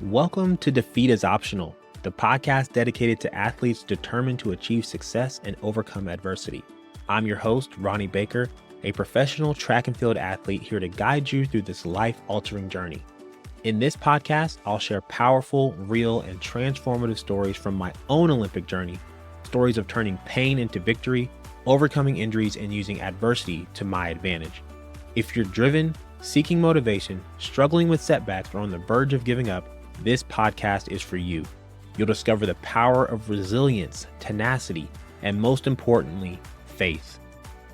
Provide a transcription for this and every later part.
Welcome to Defeat is Optional, the podcast dedicated to athletes determined to achieve success and overcome adversity. I'm your host, Ronnie Baker, a professional track and field athlete here to guide you through this life-altering journey. In this podcast, I'll share powerful, real, and transformative stories from my own Olympic journey, stories of turning pain into victory, overcoming injuries, and using adversity to my advantage. If you're driven, seeking motivation, struggling with setbacks, or on the verge of giving up, this podcast is for you. You'll discover the power of resilience, tenacity, and most importantly, faith.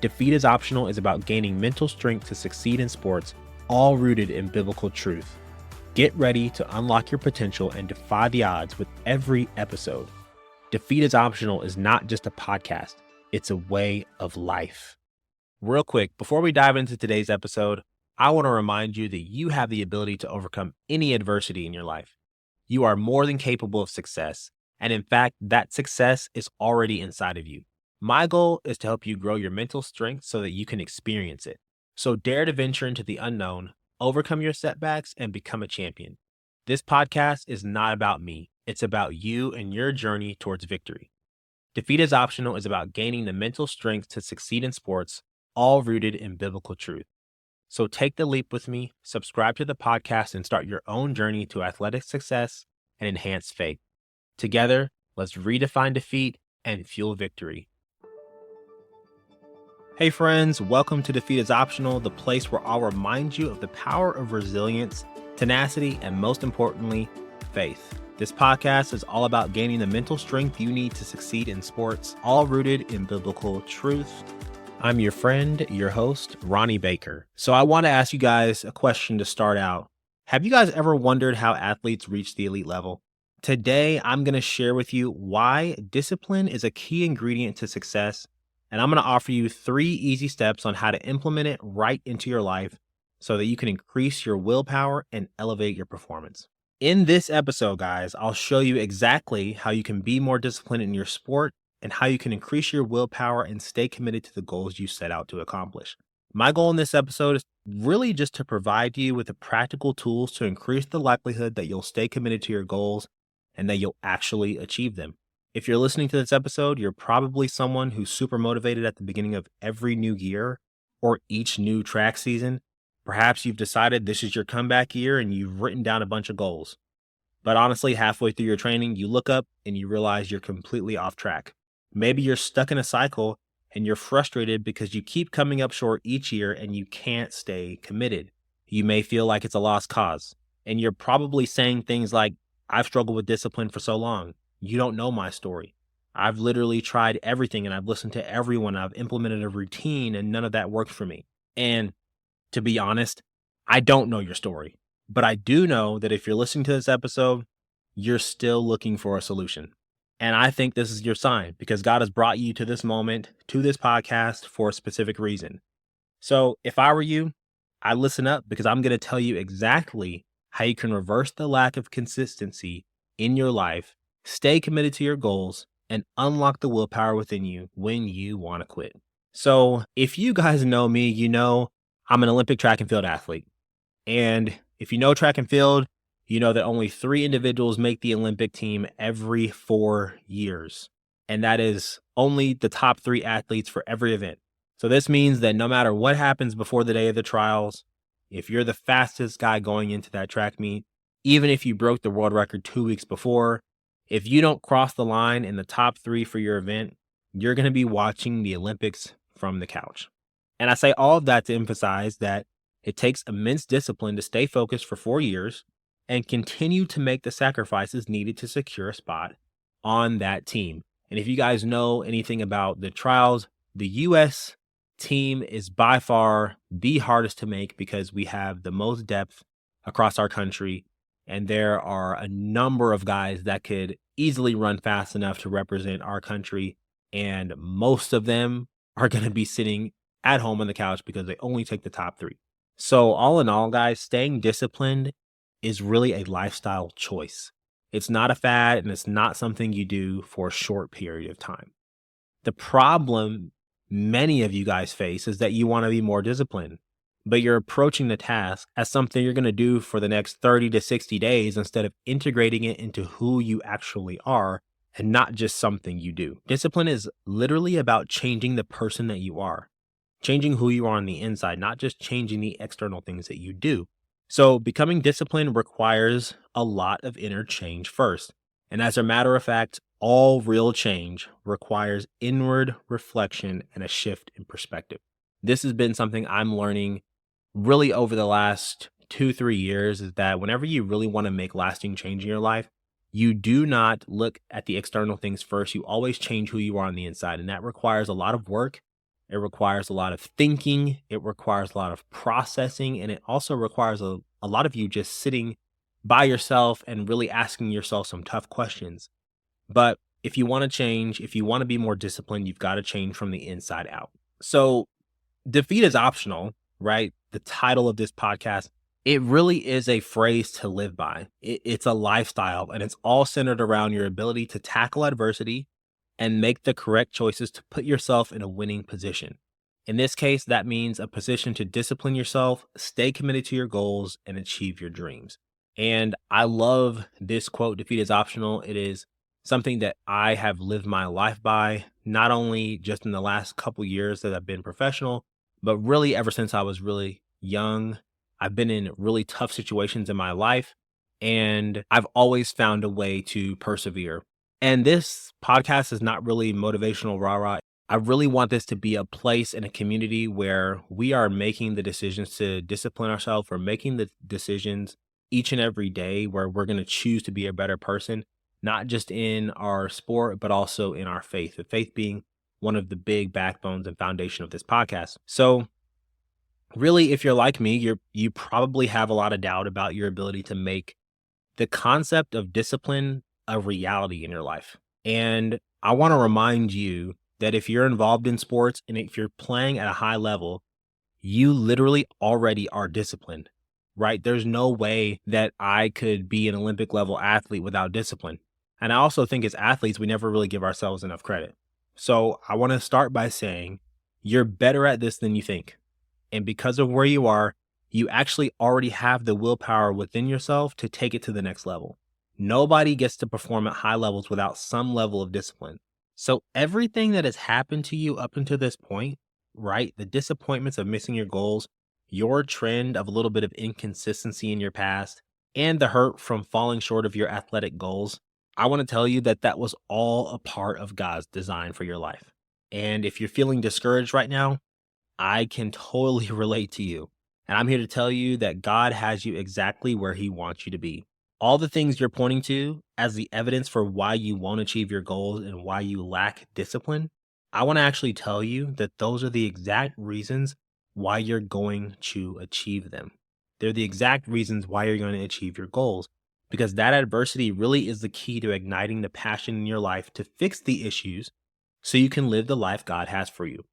Defeat is Optional is about gaining mental strength to succeed in sports, all rooted in biblical truth. Get ready to unlock your potential and defy the odds with every episode. Defeat is Optional is not just a podcast, it's a way of life. Real quick, before we dive into today's episode, I want to remind you that you have the ability to overcome any adversity in your life. You are more than capable of success, and in fact, that success is already inside of you. My goal is to help you grow your mental strength so that you can experience it. So dare to venture into the unknown, overcome your setbacks, and become a champion. This podcast is not about me. It's about you and your journey towards victory. Defeat is Optional is about gaining the mental strength to succeed in sports, all rooted in biblical truth. So take the leap with me, subscribe to the podcast, and start your own journey to athletic success and enhanced faith. Together, let's redefine defeat and fuel victory. Hey friends, welcome to Defeat is Optional, the place where I'll remind you of the power of resilience, tenacity, and most importantly, faith. This podcast is all about gaining the mental strength you need to succeed in sports, all rooted in biblical truth. I'm your friend, your host, Ronnie Baker. So I want to ask you guys a question to start out. Have you guys ever wondered how athletes reach the elite level? Today, I'm going to share with you why discipline is a key ingredient to success, and I'm going to offer you 3 easy steps on how to implement it right into your life so that you can increase your willpower and elevate your performance. In this episode, guys, I'll show you exactly how you can be more disciplined in your sport and how you can increase your willpower and stay committed to the goals you set out to accomplish. My goal in this episode is really just to provide you with the practical tools to increase the likelihood that you'll stay committed to your goals and that you'll actually achieve them. If you're listening to this episode, you're probably someone who's super motivated at the beginning of every new year or each new track season. Perhaps you've decided this is your comeback year and you've written down a bunch of goals. But honestly, halfway through your training, you look up and you realize you're completely off track. Maybe you're stuck in a cycle and you're frustrated because you keep coming up short each year and you can't stay committed. You may feel like it's a lost cause, and you're probably saying things like, I've struggled with discipline for so long. You don't know my story. I've literally tried everything and I've listened to everyone. I've implemented a routine and none of that worked for me. And to be honest, I don't know your story, but I do know that if you're listening to this episode, you're still looking for a solution. And I think this is your sign because God has brought you to this moment, to this podcast for a specific reason. So if I were you, I'd listen up because I'm going to tell you exactly how you can reverse the lack of consistency in your life, stay committed to your goals, and unlock the willpower within you when you want to quit. So if you guys know me, you know I'm an Olympic track and field athlete. And if you know track and field, you know that only 3 individuals make the Olympic team every 4 years. And that is only the top 3 athletes for every event. So this means that no matter what happens before the day of the trials, if you're the fastest guy going into that track meet, even if you broke the world record 2 weeks before, if you don't cross the line in the top 3 for your event, you're going to be watching the Olympics from the couch. And I say all of that to emphasize that it takes immense discipline to stay focused for 4 years and continue to make the sacrifices needed to secure a spot on that team. And if you guys know anything about the trials, the U.S. team is by far the hardest to make because we have the most depth across our country. And there are a number of guys that could easily run fast enough to represent our country. And most of them are going to be sitting at home on the couch because they only take the top 3. So all in all, guys, staying disciplined is really a lifestyle choice. It's not a fad and it's not something you do for a short period of time. The problem many of you guys face is that you want to be more disciplined, but you're approaching the task as something you're going to do for the next 30 to 60 days instead of integrating it into who you actually are and not just something you do. Discipline is literally about changing the person that you are, changing who you are on the inside, not just changing the external things that you do. So becoming disciplined requires a lot of inner change first. And as a matter of fact, all real change requires inward reflection and a shift in perspective. This has been something I'm learning really over the last 2, 3 years, is that whenever you really want to make lasting change in your life, you do not look at the external things first. You always change who you are on the inside. And that requires a lot of work. It requires a lot of thinking. It requires a lot of processing. And it also requires a lot of you just sitting by yourself and really asking yourself some tough questions. But if you want to change, if you want to be more disciplined, you've got to change from the inside out. So defeat is optional, right? The title of this podcast, it really is a phrase to live by. It's a lifestyle, and it's all centered around your ability to tackle adversity and make the correct choices to put yourself in a winning position. In this case, that means a position to discipline yourself, stay committed to your goals, and achieve your dreams. And I love this quote, defeat is optional. It is something that I have lived my life by, not only just in the last couple years that I've been professional, but really ever since I was really young. I've been in really tough situations in my life, and I've always found a way to persevere. And this podcast is not really motivational rah-rah. I really want this to be a place and a community where we are making the decisions to discipline ourselves. We're making the decisions each and every day where we're going to choose to be a better person, not just in our sport, but also in our faith, the faith being one of the big backbones and foundation of this podcast. So really, if you're like me, you probably have a lot of doubt about your ability to make the concept of discipline a reality in your life. And I want to remind you that if you're involved in sports and if you're playing at a high level, you literally already are disciplined, right? There's no way that I could be an Olympic level athlete without discipline. And I also think as athletes, we never really give ourselves enough credit. So I want to start by saying you're better at this than you think. And because of where you are, you actually already have the willpower within yourself to take it to the next level. Nobody gets to perform at high levels without some level of discipline. So everything that has happened to you up until this point, right? The disappointments of missing your goals, your trend of a little bit of inconsistency in your past, and the hurt from falling short of your athletic goals, I want to tell you that that was all a part of God's design for your life. And if you're feeling discouraged right now, I can totally relate to you. And I'm here to tell you that God has you exactly where he wants you to be. All the things you're pointing to as the evidence for why you won't achieve your goals and why you lack discipline, I want to actually tell you that those are the exact reasons why you're going to achieve them. They're the exact reasons why you're going to achieve your goals, because that adversity really is the key to igniting the passion in your life to fix the issues so you can live the life God has for you.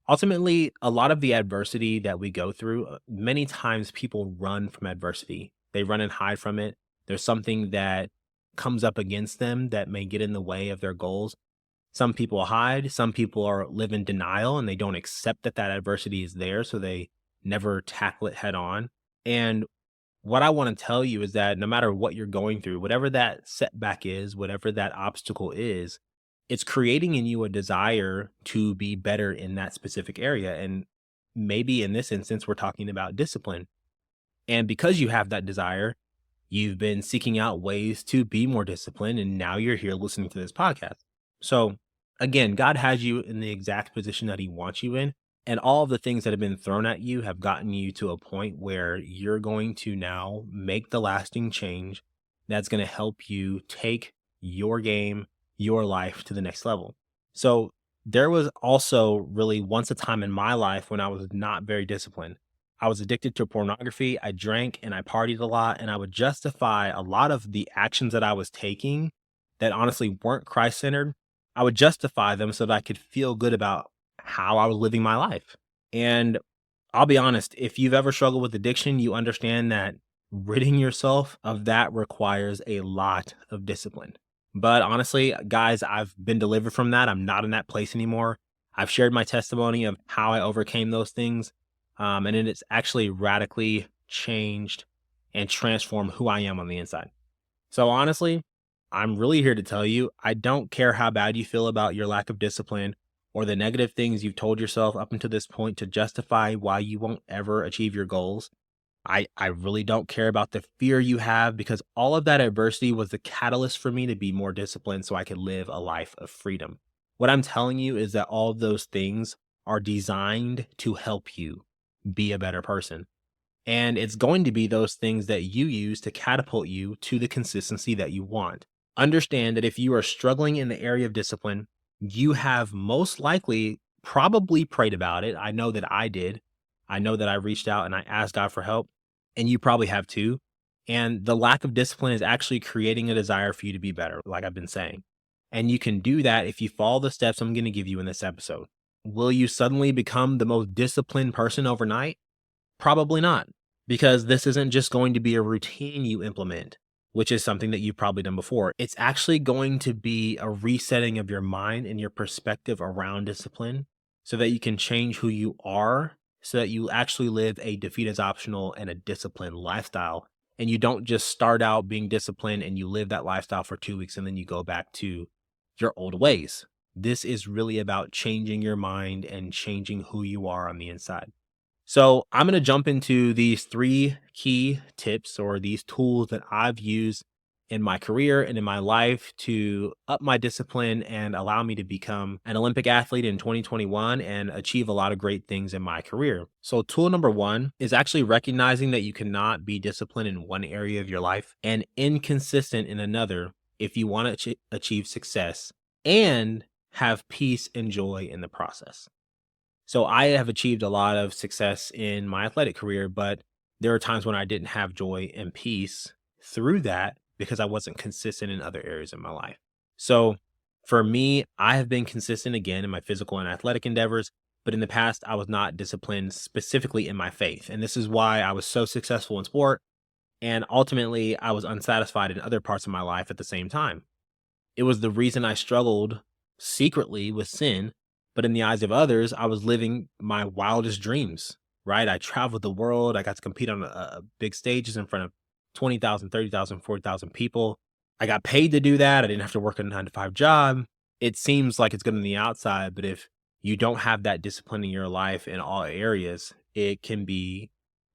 Ultimately, a lot of the adversity that we go through, many times people run from adversity. They run and hide from it. There's something that comes up against them that may get in the way of their goals. Some people hide. Some people live in denial and they don't accept that that adversity is there, so they never tackle it head on. And what I want to tell you is that no matter what you're going through, whatever that setback is, whatever that obstacle is, it's creating in you a desire to be better in that specific area. And maybe in this instance, we're talking about discipline. And because you have that desire, you've been seeking out ways to be more disciplined. And now you're here listening to this podcast. So again, God has you in the exact position that he wants you in. And all of the things that have been thrown at you have gotten you to a point where you're going to now make the lasting change that's going to help you take your game, your life to the next level. So there was also really once a time in my life when I was not very disciplined. I was addicted to pornography. I drank and I partied a lot, and I would justify a lot of the actions that I was taking that honestly weren't Christ-centered. I would justify them so that I could feel good about how I was living my life. And I'll be honest, if you've ever struggled with addiction, you understand that ridding yourself of that requires a lot of discipline. But honestly, guys, I've been delivered from that. I'm not in that place anymore. I've shared my testimony of how I overcame those things. And it's actually radically changed and transformed who I am on the inside. So honestly, I'm really here to tell you, I don't care how bad you feel about your lack of discipline or the negative things you've told yourself up until this point to justify why you won't ever achieve your goals. I really don't care about the fear you have, because all of that adversity was the catalyst for me to be more disciplined so I could live a life of freedom. What I'm telling you is that all of those things are designed to help you be a better person. And it's going to be those things that you use to catapult you to the consistency that you want. Understand that if you are struggling in the area of discipline, you have most likely probably prayed about it. I know that I did. I know that I reached out and I asked God for help, and you probably have too. And the lack of discipline is actually creating a desire for you to be better, like I've been saying. And you can do that if you follow the steps I'm going to give you in this episode. Will you suddenly become the most disciplined person overnight? Probably not, because this isn't just going to be a routine you implement, which is something that you've probably done before. It's actually going to be a resetting of your mind and your perspective around discipline so that you can change who you are, so that you actually live a defeat is optional and a disciplined lifestyle. And you don't just start out being disciplined and you live that lifestyle for 2 weeks and then you go back to your old ways. This is really about changing your mind and changing who you are on the inside. So I'm going to jump into these 3 key tips or these tools that I've used in my career and in my life to up my discipline and allow me to become an Olympic athlete in 2021 and achieve a lot of great things in my career. So tool number 1 is actually recognizing that you cannot be disciplined in one area of your life and inconsistent in another if you want to achieve success and have peace and joy in the process. So I have achieved a lot of success in my athletic career, but there are times when I didn't have joy and peace through that because I wasn't consistent in other areas of my life. So for me, I have been consistent again in my physical and athletic endeavors, but in the past, I was not disciplined specifically in my faith. And this is why I was so successful in sport. And ultimately, I was unsatisfied in other parts of my life at the same time. It was the reason I struggled secretly with sin, but in the eyes of others, I was living my wildest dreams, right? I traveled the world. I got to compete on big stages in front of 20,000, 30,000, 40,000 people. I got paid to do that. I didn't have to work a 9-to-5 job. It seems like it's good on the outside, but if you don't have that discipline in your life in all areas, it can be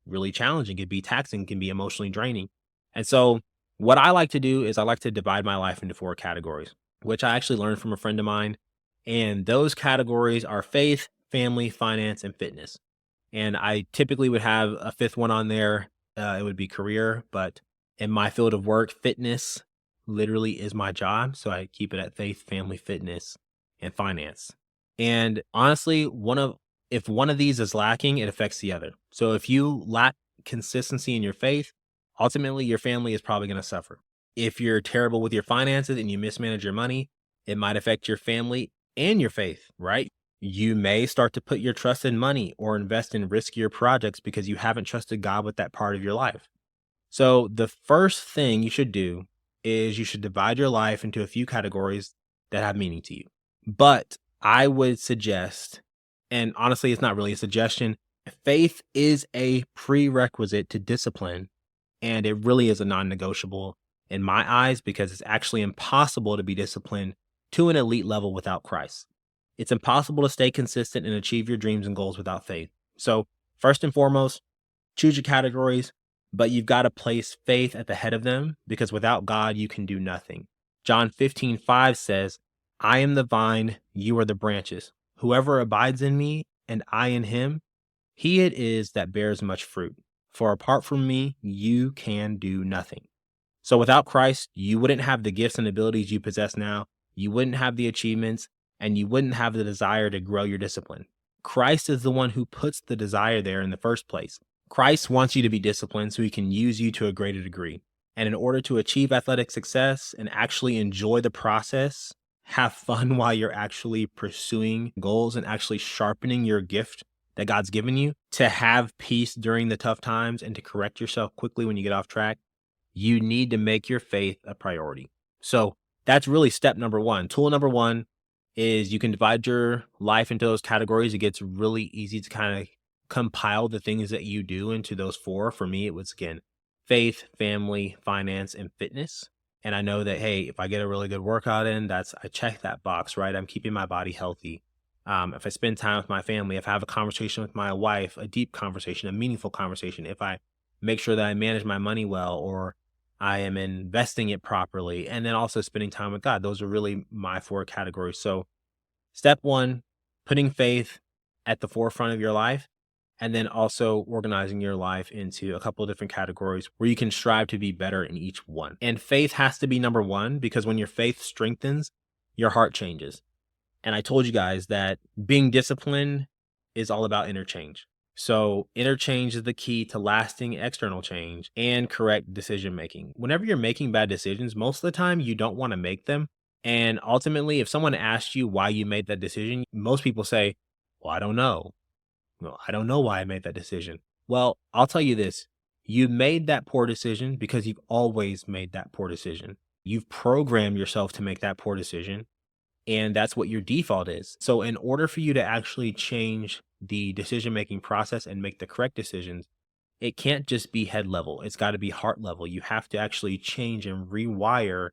really challenging. It can be taxing, it can be emotionally draining. And so what I like to do is I like to divide my life into 4 categories, which I actually learned from a friend of mine. And those categories are faith, family, finance, and fitness. And I typically would have a 5th one on there. It would be career, but in my field of work, fitness literally is my job. So I keep it at faith, family, fitness, and finance. And honestly, if one of these is lacking, it affects the other. So if you lack consistency in your faith, ultimately your family is probably going to suffer. If you're terrible with your finances and you mismanage your money, it might affect your family and your faith, right? You may start to put your trust in money or invest in riskier projects because you haven't trusted God with that part of your life. So the first thing you should do is you should divide your life into a few categories that have meaning to you. But I would suggest, and honestly, it's not really a suggestion, faith is a prerequisite to discipline, and it really is a non-negotiable in my eyes because it's actually impossible to be disciplined to an elite level without Christ. It's impossible to stay consistent and achieve your dreams and goals without faith. So first and foremost, choose your categories, but you've got to place faith at the head of them because without God, you can do nothing. John 15:5 says, I am the vine, you are the branches. Whoever abides in me and I in him, he it is that bears much fruit. For apart from me, you can do nothing. So without Christ, you wouldn't have the gifts and abilities you possess now. You wouldn't have the achievements, and you wouldn't have the desire to grow your discipline. Christ is the one who puts the desire there in the first place. Christ wants you to be disciplined so he can use you to a greater degree. And in order to achieve athletic success and actually enjoy the process, have fun while you're actually pursuing goals and actually sharpening your gift that God's given you, to have peace during the tough times and to correct yourself quickly when you get off track, you need to make your faith a priority. So that's really step number 1. Tool number 1 is you can divide your life into those categories. It gets really easy to kind of compile the things that you do into those four. For me, it was again, faith, family, finance, and fitness. And I know that, hey, if I get a really good workout in, I check that box, right? I'm keeping my body healthy. If I spend time with my family, if I have a conversation with my wife, a deep conversation, a meaningful conversation, if I make sure that I manage my money well, or I am investing it properly, and then also spending time with God, those are really my four categories. So step one, putting faith at the forefront of your life, and then also organizing your life into a couple of different categories where you can strive to be better in each one. And faith has to be number one, because when your faith strengthens, your heart changes. And I told you guys that being disciplined is all about interchange. So interchange is the key to lasting external change and correct decision making. Whenever you're making bad decisions, most of the time you don't want to make them. And ultimately, if someone asks you why you made that decision, most people say, well, I don't know. Well, I don't know why I made that decision. Well, I'll tell you this. You made that poor decision because you've always made that poor decision. You've programmed yourself to make that poor decision, and that's what your default is. So in order for you to actually change the decision-making process and make the correct decisions, it can't just be head level. It's got to be heart level. You have to actually change and rewire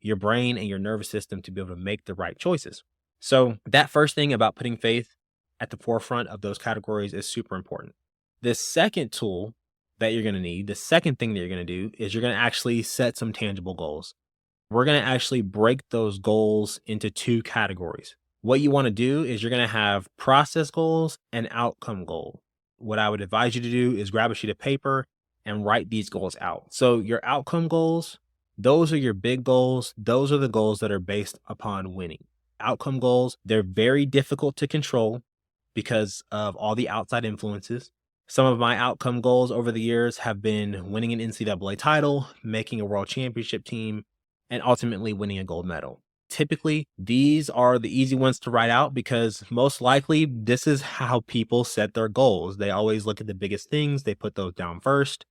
your brain and your nervous system to be able to make the right choices. So that first thing about putting faith at the forefront of those categories is super important. The second tool that you're going to need, the second thing that you're going to do is you're going to actually set some tangible goals. We're going to actually break those goals into two categories. What you want to do is you're going to have process goals and outcome goals. What I would advise you to do is grab a sheet of paper and write these goals out. So your outcome goals, those are your big goals. Those are the goals that are based upon winning. Outcome goals, they're very difficult to control because of all the outside influences. Some of my outcome goals over the years have been winning an NCAA title, making a world championship team, and ultimately winning a gold medal. Typically, these are the easy ones to write out because most likely this is how people set their goals. They always look at the biggest things, they put those down first.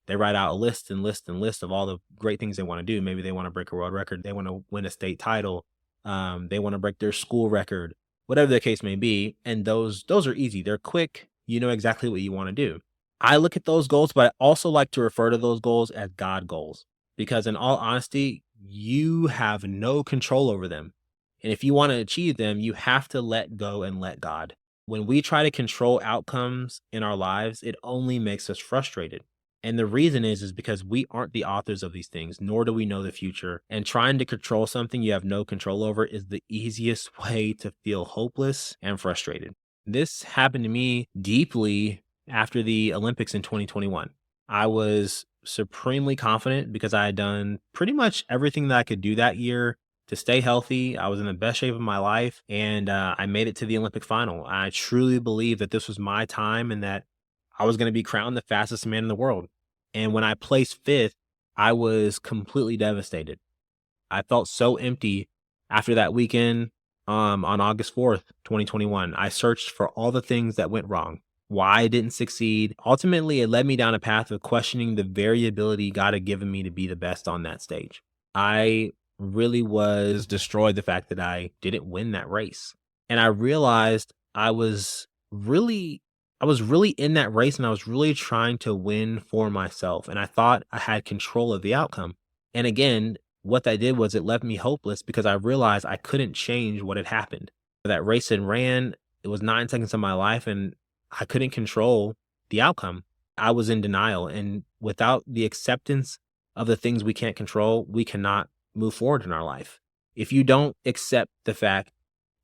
They write out a list and list and list of all the great things they want to do. Maybe they want to break a world record, they want to win a state title, they want to break their school record, whatever the case may be. And those are easy. They're quick. You know exactly what you want to do. I look at those goals, but I also like to refer to those goals as God goals, because in all honesty, you have no control over them. And if you want to achieve them, you have to let go and let God. When we try to control outcomes in our lives, it only makes us frustrated. And the reason is because we aren't the authors of these things, nor do we know the future. And trying to control something you have no control over is the easiest way to feel hopeless and frustrated. This happened to me deeply after the Olympics in 2021. I was supremely confident because I had done pretty much everything that I could do that year to stay healthy. I was in the best shape of my life, and I made it to the Olympic final. I truly believed that this was my time and that I was going to be crowned the fastest man in the world. And when I placed fifth, I was completely devastated. I felt so empty after that weekend on August 4th, 2021. I searched for all the things that went wrong, why I didn't succeed. Ultimately, it led me down a path of questioning the variability God had given me to be the best on that stage. I really was destroyed the fact that I didn't win that race. And I realized I was really in that race, and I was really trying to win for myself. And I thought I had control of the outcome. And again, what that did was it left me hopeless because I realized I couldn't change what had happened. That race had ran, it was 9 seconds of my life, and I couldn't control the outcome. I was in denial. And without the acceptance of the things we can't control, we cannot move forward in our life. If you don't accept the fact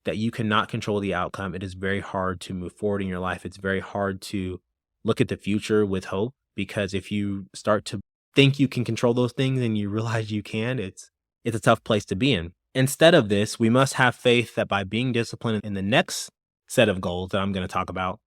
that you cannot control the outcome, it is very hard to move forward in your life. It's very hard to look at the future with hope, because if you start to think you can control those things and you realize you can, it's a tough place to be in. Instead of this, we must have faith that by being disciplined in the next set of goals that I'm going to talk about,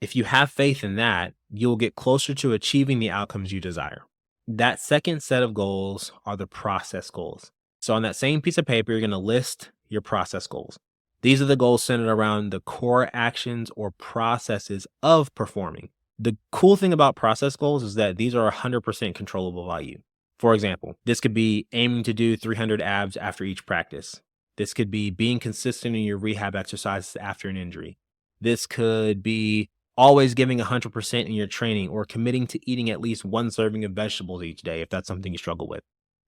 if you have faith in that, you'll get closer to achieving the outcomes you desire. That second set of goals are the process goals. So on that same piece of paper, you're going to list your process goals. These are the goals centered around the core actions or processes of performing. The cool thing about process goals is that these are 100% controllable by you. For example, this could be aiming to do 300 abs after each practice. This could be being consistent in your rehab exercises after an injury. This could be always giving 100% in your training, or committing to eating at least one serving of vegetables each day if that's something you struggle with.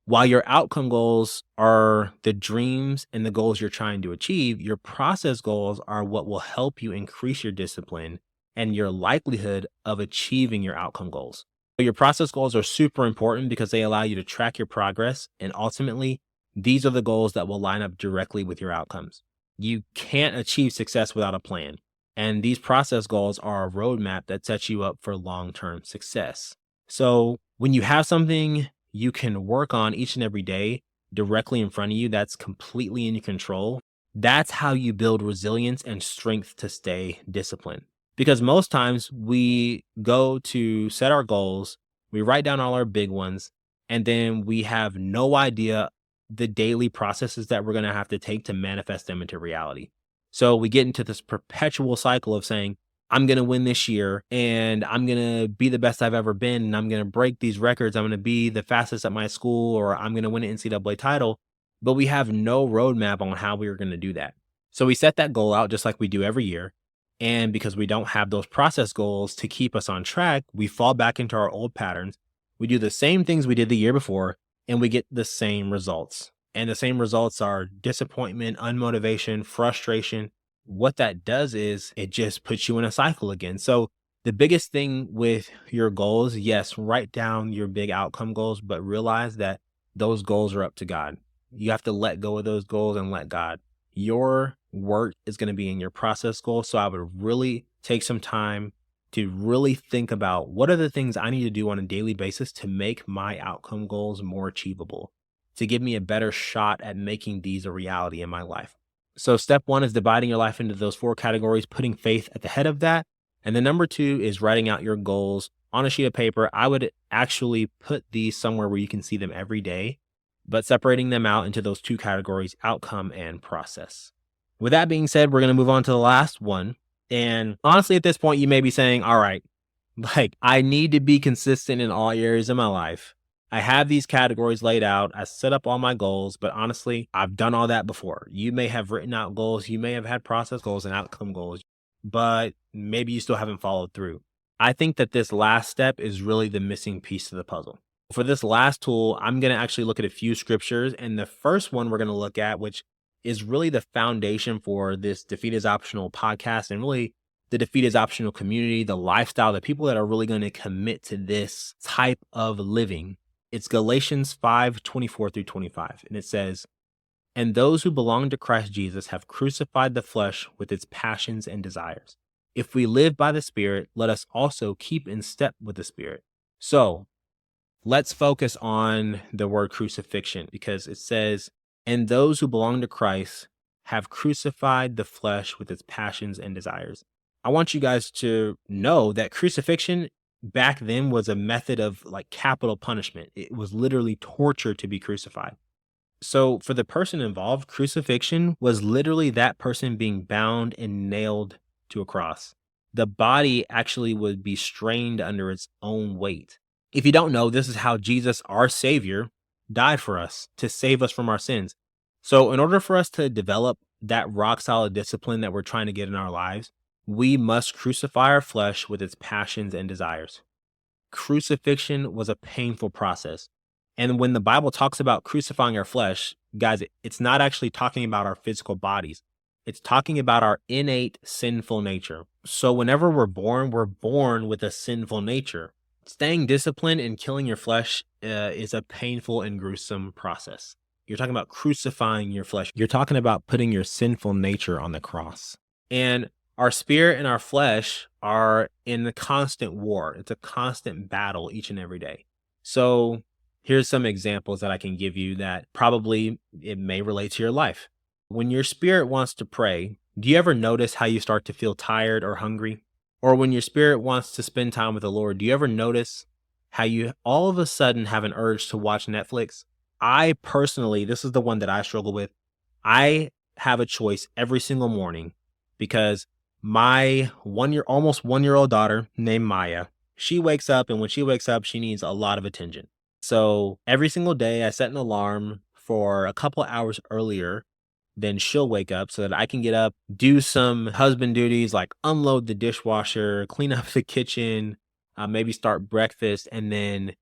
While your outcome goals are the dreams and the goals you're trying to achieve, your process goals are what will help you increase your discipline and your likelihood of achieving your outcome goals. So your process goals are super important because they allow you to track your progress. And ultimately, these are the goals that will line up directly with your outcomes. You can't achieve success without a plan. And these process goals are a roadmap that sets you up for long term success. So when you have something you can work on each and every day directly in front of you that's completely in your control, that's how you build resilience and strength to stay disciplined. Because most times we go to set our goals, we write down all our big ones, and then we have no idea the daily processes that we're going to have to take to manifest them into reality. So we get into this perpetual cycle of saying, I'm going to win this year and I'm going to be the best I've ever been. And I'm going to break these records. I'm going to be the fastest at my school, or I'm going to win an NCAA title. But we have no roadmap on how we are going to do that. So we set that goal out just like we do every year. And because we don't have those process goals to keep us on track, we fall back into our old patterns. We do the same things we did the year before, and we get the same results. And the same results are disappointment, unmotivation, frustration. What that does is it just puts you in a cycle again. So the biggest thing with your goals, yes, write down your big outcome goals, but realize that those goals are up to God. You have to let go of those goals and let God. Your work is going to be in your process goals. So I would really take some time to really think about what are the things I need to do on a daily basis to make my outcome goals more achievable, to give me a better shot at making these a reality in my life. So step one is dividing your life into those 4 categories, putting faith at the head of that. And then number 2 is writing out your goals on a sheet of paper. I would actually put these somewhere where you can see them every day, but separating them out into those 2 categories, outcome and process. With that being said, we're going to move on to the last one. And honestly, at this point, you may be saying, all right, I need to be consistent in all areas of my life. I have these categories laid out. I set up all my goals, but honestly, I've done all that before. You may have written out goals. You may have had process goals and outcome goals, but maybe you still haven't followed through. I think that this last step is really the missing piece to the puzzle. For this last tool, I'm going to actually look at a few scriptures. And the first one we're going to look at, which is really the foundation for this Defeat is Optional podcast and really the Defeat is Optional community, the lifestyle, the people that are really going to commit to this type of living. It's Galatians 5:24-25. And it says, and those who belong to Christ Jesus have crucified the flesh with its passions and desires. If we live by the Spirit, let us also keep in step with the Spirit. So let's focus on the word crucifixion, because it says, and those who belong to Christ have crucified the flesh with its passions and desires. I want you guys to know that crucifixion back then was a method of capital punishment. It was literally torture to be crucified. So for the person involved, crucifixion was literally that person being bound and nailed to a cross. The body actually would be strained under its own weight. If you don't know, this is how Jesus, our Savior, died for us to save us from our sins. So in order for us to develop that rock solid discipline that we're trying to get in our lives, we must crucify our flesh with its passions and desires. Crucifixion was a painful process. And when the Bible talks about crucifying our flesh, guys, it's not actually talking about our physical bodies. It's talking about our innate sinful nature. So whenever we're born with a sinful nature. Staying disciplined and killing your flesh is a painful and gruesome process. You're talking about crucifying your flesh. You're talking about putting your sinful nature on the cross. And our spirit and our flesh are in a constant war. It's a constant battle each and every day. So here's some examples that I can give you that probably it may relate to your life. When your spirit wants to pray, do you ever notice how you start to feel tired or hungry? Or when your spirit wants to spend time with the Lord, do you ever notice how you all of a sudden have an urge to watch Netflix? I personally, this is the one that I struggle with. I have a choice every single morning because my almost 1-year-old daughter named Maya, she wakes up, and when she wakes up, she needs a lot of attention. So every single day I set an alarm for a couple hours earlier then she'll wake up so that I can get up, do some husband duties like unload the dishwasher, clean up the kitchen, maybe start breakfast, and then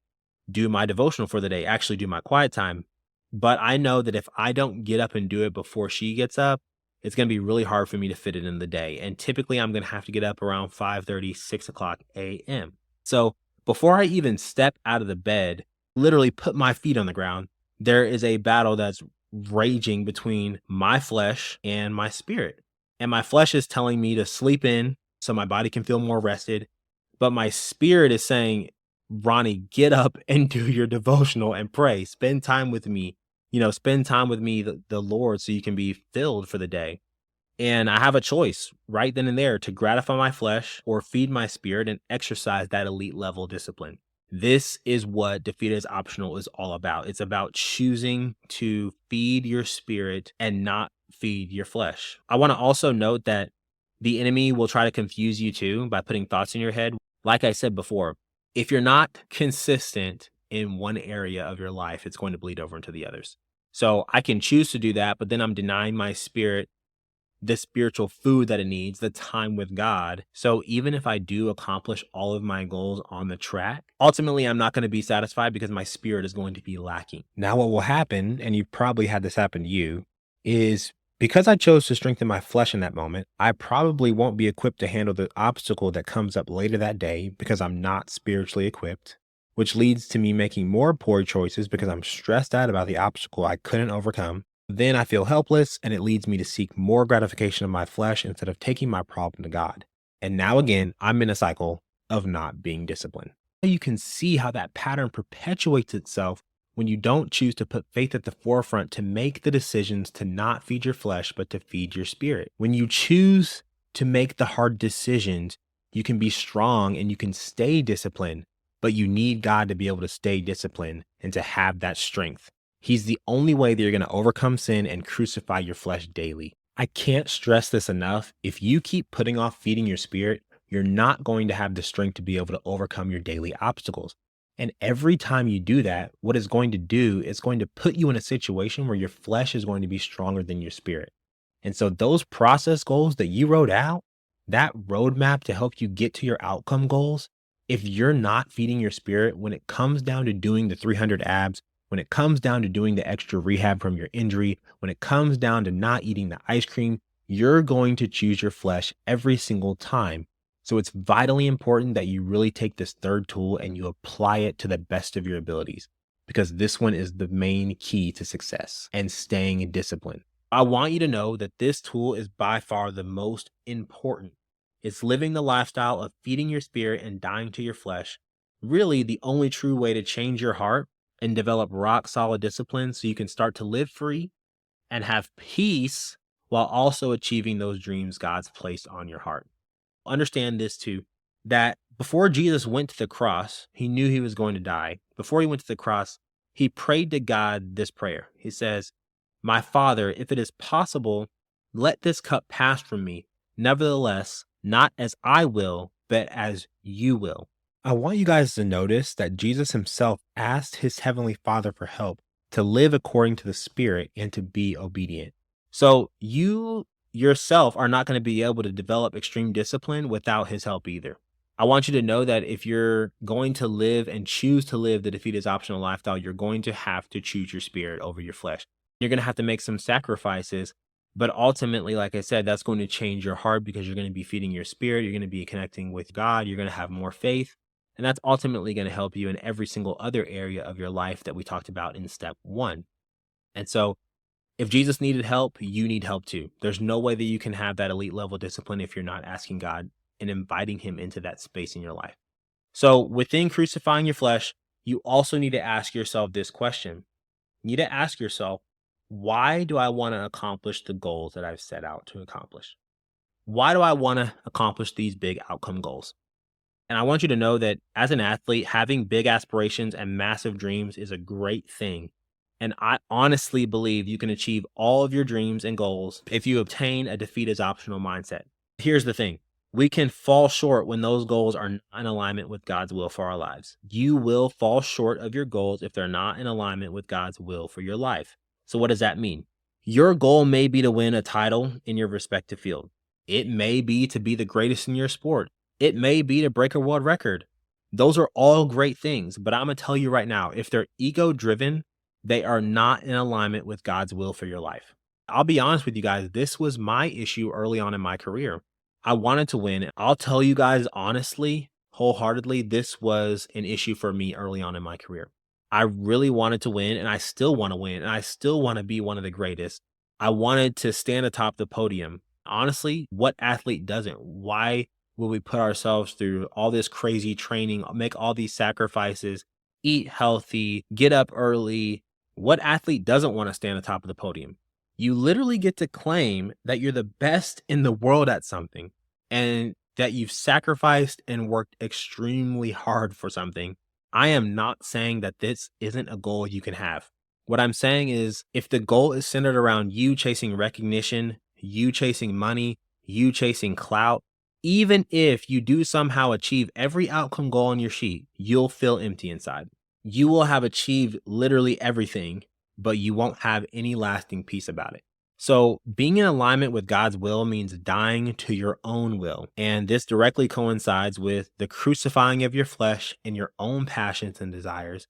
do my devotional for the day, actually do my quiet time. But I know that if I don't get up and do it before she gets up, it's going to be really hard for me to fit it in the day. And typically I'm going to have to get up around 5:30, 6 o'clock a.m. So before I even step out of the bed, literally put my feet on the ground, there is a battle that's raging between my flesh and my spirit. And my flesh is telling me to sleep in so my body can feel more rested. But my spirit is saying, Ronnie, get up and do your devotional and pray. Spend time with me. Spend time with me, the Lord, so you can be filled for the day. And I have a choice right then and there to gratify my flesh or feed my spirit and exercise that elite level discipline. This is what Defeat is Optional is all about. It's about choosing to feed your spirit and not feed your flesh. I want to also note that the enemy will try to confuse you too by putting thoughts in your head. Like I said before, if you're not consistent in one area of your life, it's going to bleed over into the others. So I can choose to do that, but then I'm denying my spirit the spiritual food that it needs, the time with God. So even if I do accomplish all of my goals on the track, ultimately I'm not going to be satisfied because my spirit is going to be lacking. Now, what will happen, and you've probably had this happen to you, is because I chose to strengthen my flesh in that moment, I probably won't be equipped to handle the obstacle that comes up later that day because I'm not spiritually equipped, which leads to me making more poor choices because I'm stressed out about the obstacle I couldn't overcome. Then I feel helpless, and it leads me to seek more gratification of my flesh instead of taking my problem to God. And now again, I'm in a cycle of not being disciplined. You can see how that pattern perpetuates itself when you don't choose to put faith at the forefront to make the decisions to not feed your flesh, but to feed your spirit. When you choose to make the hard decisions, you can be strong and you can stay disciplined, but you need God to be able to stay disciplined and to have that strength. He's the only way that you're going to overcome sin and crucify your flesh daily. I can't stress this enough. If you keep putting off feeding your spirit, you're not going to have the strength to be able to overcome your daily obstacles. And every time you do that, what it's going to do is going to put you in a situation where your flesh is going to be stronger than your spirit. And so those process goals that you wrote out, that roadmap to help you get to your outcome goals, if you're not feeding your spirit, when it comes down to doing the 300 abs, when it comes down to doing the extra rehab from your injury, when it comes down to not eating the ice cream, you're going to choose your flesh every single time. So it's vitally important that you really take this third tool and you apply it to the best of your abilities, because this one is the main key to success and staying disciplined. I want you to know that this tool is by far the most important. It's living the lifestyle of feeding your spirit and dying to your flesh. Really, the only true way to change your heart and develop rock solid discipline so you can start to live free and have peace while also achieving those dreams God's placed on your heart. Understand this too, that before Jesus went to the cross, he knew he was going to die. Before he went to the cross, he prayed to God this prayer. He says, "My Father, if it is possible, let this cup pass from me. Nevertheless, not as I will, but as you will." I want you guys to notice that Jesus himself asked his heavenly Father for help to live according to the Spirit and to be obedient. So you yourself are not going to be able to develop extreme discipline without his help either. I want you to know that if you're going to live and choose to live the Defeat is Optional lifestyle, you're going to have to choose your spirit over your flesh. You're going to have to make some sacrifices, but ultimately, like I said, that's going to change your heart because you're going to be feeding your spirit. You're going to be connecting with God. You're going to have more faith. And that's ultimately going to help you in every single other area of your life that we talked about in step 1. And so if Jesus needed help, you need help too. There's no way that you can have that elite level discipline if you're not asking God and inviting him into that space in your life. So within crucifying your flesh, you also need to ask yourself this question. You need to ask yourself, why do I want to accomplish the goals that I've set out to accomplish? Why do I want to accomplish these big outcome goals? And I want you to know that as an athlete, having big aspirations and massive dreams is a great thing. And I honestly believe you can achieve all of your dreams and goals if you obtain a Defeat is Optional mindset. Here's the thing. We can fall short when those goals are not in alignment with God's will for our lives. You will fall short of your goals if they're not in alignment with God's will for your life. So what does that mean? Your goal may be to win a title in your respective field. It may be to be the greatest in your sport. It may be to break a world record. Those are all great things, but I'm going to tell you right now, if they're ego driven, they are not in alignment with God's will for your life. I'll be honest with you guys, this was my issue early on in my career. I wanted to win. I'll tell you guys honestly, wholeheartedly, this was an issue for me early on in my career. I really wanted to win, and I still want to win, and I still want to be one of the greatest. I wanted to stand atop the podium. Honestly, what athlete doesn't? Why will we put ourselves through all this crazy training, make all these sacrifices, eat healthy, get up early? What athlete doesn't want to stand atop of the podium? You literally get to claim that you're the best in the world at something and that you've sacrificed and worked extremely hard for something. I am not saying that this isn't a goal you can have. What I'm saying is, if the goal is centered around you chasing recognition, you chasing money, you chasing clout, even if you do somehow achieve every outcome goal on your sheet, you'll feel empty inside. You will have achieved literally everything, but you won't have any lasting peace about it. So being in alignment with God's will means dying to your own will. And this directly coincides with the crucifying of your flesh and your own passions and desires.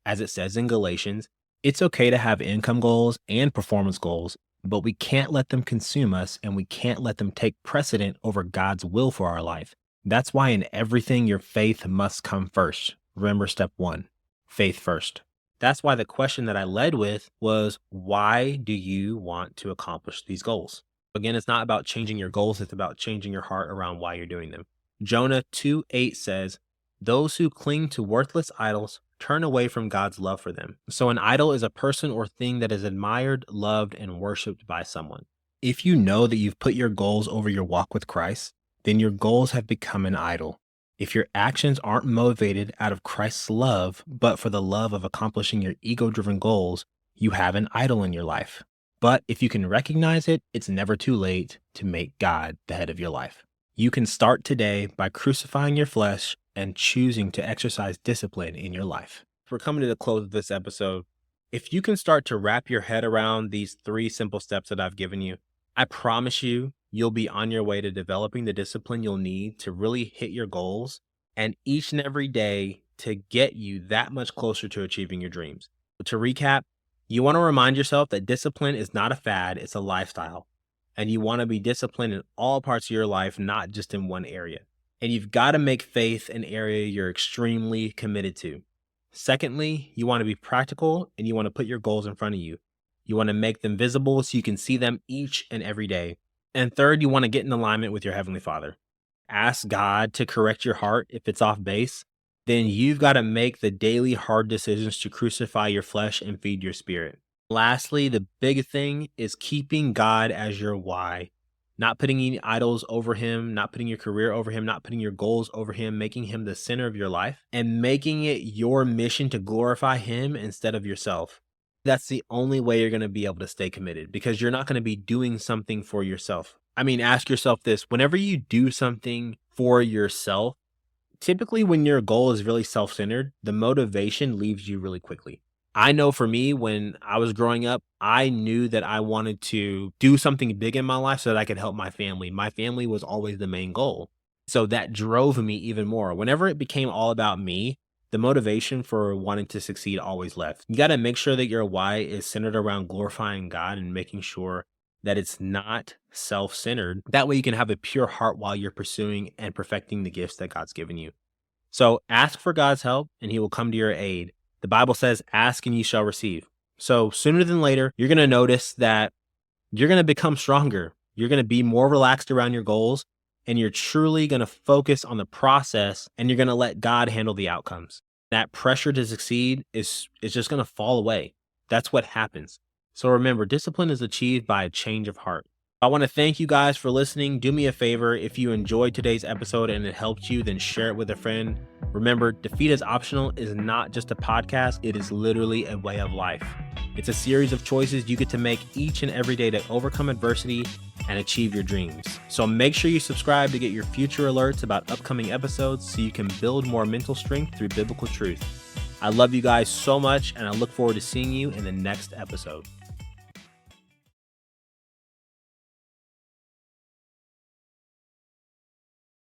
As it says in Galatians, it's okay to have income goals and performance goals, but we can't let them consume us and we can't let them take precedent over God's will for our life. That's why in everything your faith must come first. Remember step 1, faith first. That's why the question that I led with was, why do you want to accomplish these goals? Again, it's not about changing your goals. It's about changing your heart around why you're doing them. Jonah 2:8 says, those who cling to worthless idols turn away from God's love for them. So an idol is a person or thing that is admired, loved, and worshiped by someone. If you know that you've put your goals over your walk with Christ, then your goals have become an idol. If your actions aren't motivated out of Christ's love, but for the love of accomplishing your ego-driven goals, you have an idol in your life. But if you can recognize it, it's never too late to make God the head of your life. You can start today by crucifying your flesh and choosing to exercise discipline in your life. We're coming to the close of this episode. If you can start to wrap your head around these 3 simple steps that I've given you, I promise you'll be on your way to developing the discipline you'll need to really hit your goals and each and every day to get you that much closer to achieving your dreams. To recap, you want to remind yourself that discipline is not a fad, it's a lifestyle. And you want to be disciplined in all parts of your life, not just in one area. And you've got to make faith an area you're extremely committed to. Secondly, you want to be practical and you want to put your goals in front of you. You want to make them visible so you can see them each and every day. And third, you want to get in alignment with your Heavenly Father. Ask God to correct your heart if it's off base. Then you've got to make the daily hard decisions to crucify your flesh and feed your spirit. Lastly, the big thing is keeping God as your why. Not putting any idols over him, not putting your career over him, not putting your goals over him, making him the center of your life and making it your mission to glorify him instead of yourself. That's the only way you're going to be able to stay committed, because you're not going to be doing something for yourself. I mean, ask yourself this: whenever you do something for yourself, typically when your goal is really self-centered, the motivation leaves you really quickly. I know for me, when I was growing up, I knew that I wanted to do something big in my life so that I could help my family. My family was always the main goal. So that drove me even more. Whenever it became all about me, the motivation for wanting to succeed always left. You got to make sure that your why is centered around glorifying God and making sure that it's not self-centered. That way you can have a pure heart while you're pursuing and perfecting the gifts that God's given you. So ask for God's help and he will come to your aid. The Bible says, ask and you shall receive. So sooner than later, you're going to notice that you're going to become stronger. You're going to be more relaxed around your goals, and you're truly going to focus on the process, and you're going to let God handle the outcomes. That pressure to succeed is just going to fall away. That's what happens. So remember, discipline is achieved by a change of heart. I want to thank you guys for listening. Do me a favor. If you enjoyed today's episode and it helped you, then share it with a friend. Remember, Defeat is Optional is not just a podcast. It is literally a way of life. It's a series of choices you get to make each and every day to overcome adversity and achieve your dreams. So make sure you subscribe to get your future alerts about upcoming episodes so you can build more mental strength through biblical truth. I love you guys so much, and I look forward to seeing you in the next episode.